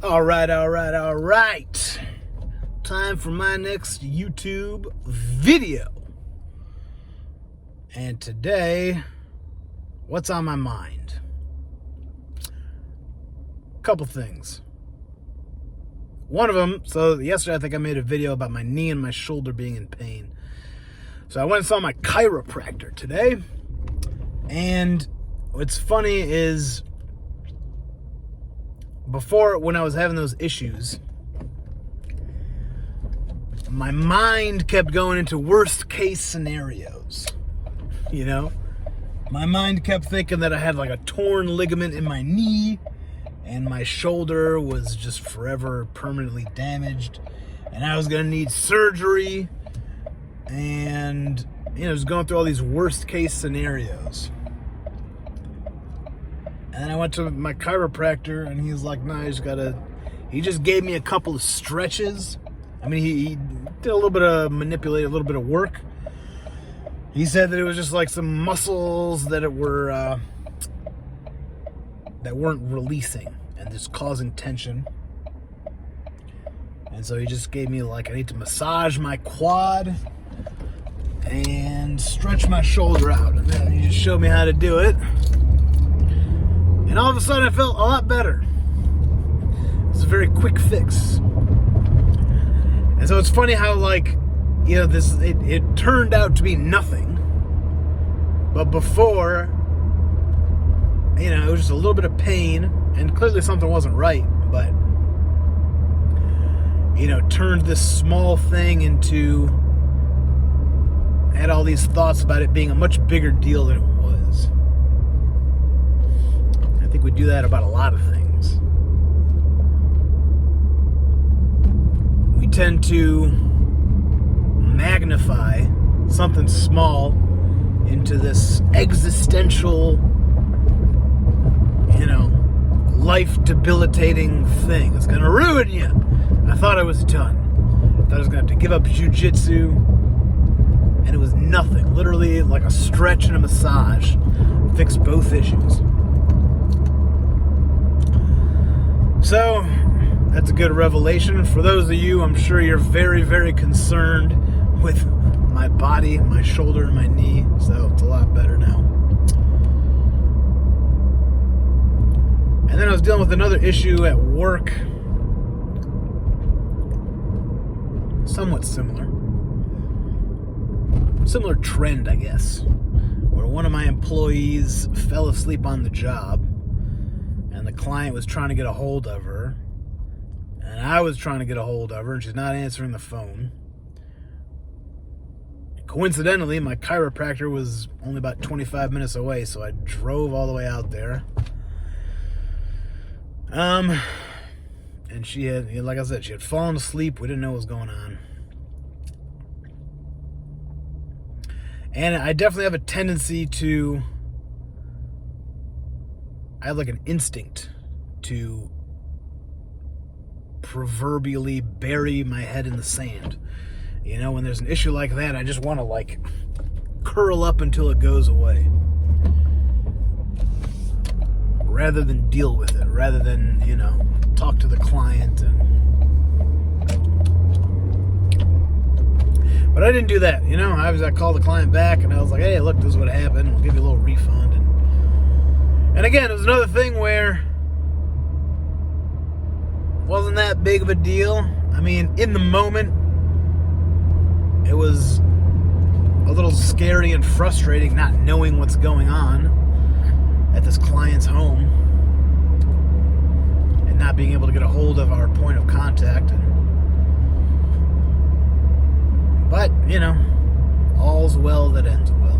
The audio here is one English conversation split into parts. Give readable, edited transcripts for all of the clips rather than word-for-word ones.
All right. Time for my next YouTube video. And today, what's on my mind? A couple things. One of them, so yesterday I think I made a video about my knee and my shoulder being in pain. So I went and saw my chiropractor today. And what's funny is, before, when I was having those issues, my mind kept going into worst case scenarios. You know? My mind kept thinking that I had like a torn ligament in my knee and my shoulder was just forever permanently damaged and I was going to need surgery, and just going through all these worst case scenarios. And then I went to my chiropractor, and he's like, "No, he just gave me a couple of stretches." I mean, he did a little bit of manipulate, a little bit of work. He said that it was just like some muscles that weren't releasing and just causing tension. And so he just gave me I need to massage my quad and stretch my shoulder out. And then he just showed me how to do it. And all of a sudden I felt a lot better. It's a very quick fix. And so it's funny how it turned out to be nothing. But before, it was just a little bit of pain, and clearly something wasn't right, but turned this small thing into, I had all these thoughts about it being a much bigger deal than it was. I think we do that about a lot of things. We tend to magnify something small into this existential, life debilitating thing. It's gonna ruin you. I thought I was done. I thought I was gonna have to give up jiu-jitsu, and it was nothing. Literally like a stretch and a massage fixed both issues. So that's a good revelation. For those of you, I'm sure you're very, very concerned with my body, my shoulder, and my knee. So it's a lot better now. And then I was dealing with another issue at work. Somewhat similar. Similar trend, I guess. Where one of my employees fell asleep on the job, and the client was trying to get a hold of her, and I was trying to get a hold of her, and she's not answering the phone. Coincidentally, my chiropractor was only about 25 minutes away, so I drove all the way out there. And she had, like I said, she had fallen asleep. We didn't know what was going on. And I definitely have a tendency to, I have like an instinct to proverbially bury my head in the sand. When there's an issue like that, I just want to curl up until it goes away. Rather than deal with it, rather than, talk to the client. But I didn't do that, I called the client back and I was like, "Hey, look, this is what happened. We'll give you a little refund." And again, it was another thing where it wasn't that big of a deal. I mean, in the moment, it was a little scary and frustrating not knowing what's going on at this client's home and not being able to get a hold of our point of contact. But, all's well that ends well.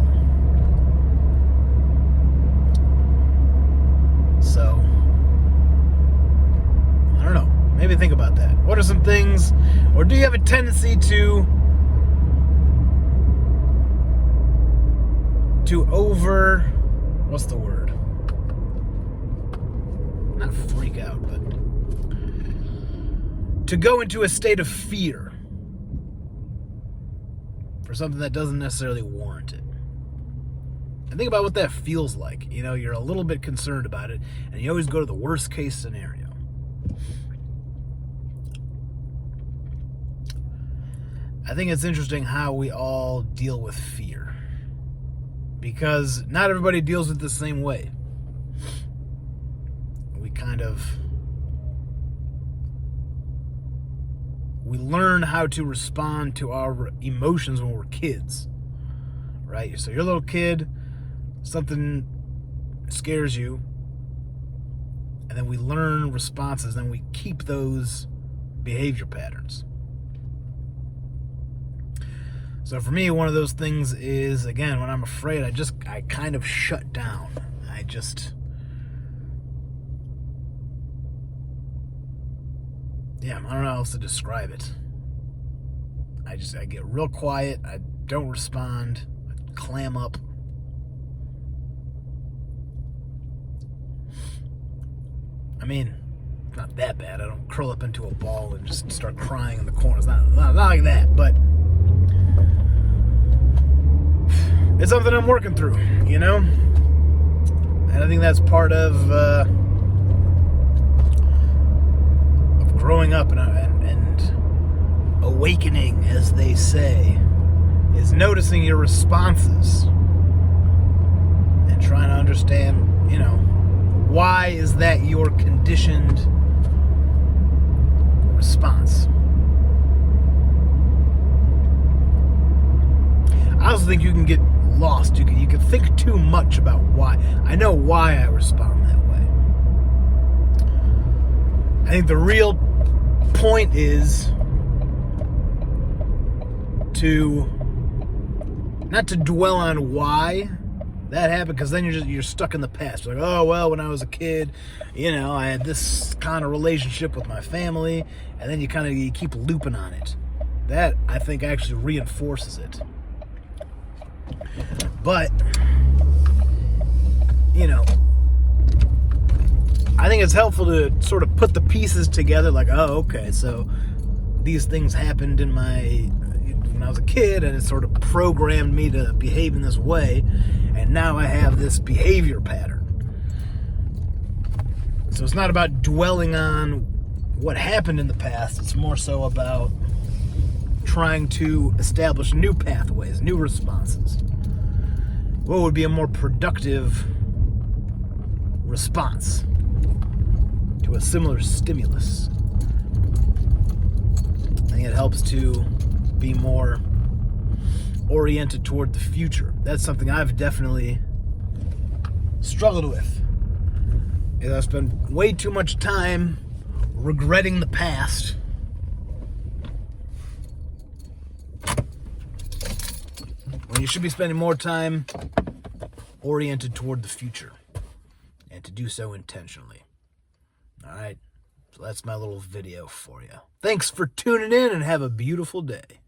So, I don't know. Maybe think about that. What are some things, or do you have a tendency to what's the word? Not freak out, but to go into a state of fear for something that doesn't necessarily warrant it. And think about what that feels like. You're a little bit concerned about it, and you always go to the worst case scenario. I think it's interesting how we all deal with fear. Because not everybody deals with it the same way. We learn how to respond to our emotions when we're kids, right? So you're a little kid, something scares you, and then we learn responses, and we keep those behavior patterns. So for me, one of those things is, again, when I'm afraid, I kind of shut down. I don't know how else to describe it. I get real quiet. I don't respond. I clam up. I mean, it's not that bad. I don't curl up into a ball and just start crying in the corner. It's not like that, but it's something I'm working through, you know? And I think that's part of growing up and awakening, as they say, is noticing your responses and trying to understand, why is that your conditioned response? I also think you can get lost. You can think too much about why. I know why I respond that way. I think the real point is not to dwell on why that happened, because then you're stuck in the past. Like, oh well, when I was a kid, I had this kind of relationship with my family, and then you keep looping on it. That, I think, actually reinforces it. But I think it's helpful to sort of put the pieces together, like, oh, okay, so these things happened when I was a kid, and it sort of programmed me to behave in this way, and now I have this behavior pattern. So it's not about dwelling on what happened in the past, it's more so about trying to establish new pathways, new responses. What would be a more productive response to a similar stimulus? I think it helps to be more oriented toward the future. That's something I've definitely struggled with. I spend way too much time regretting the past when you should be spending more time oriented toward the future, and to do so intentionally. All right, so that's my little video for you. Thanks for tuning in, and have a beautiful day.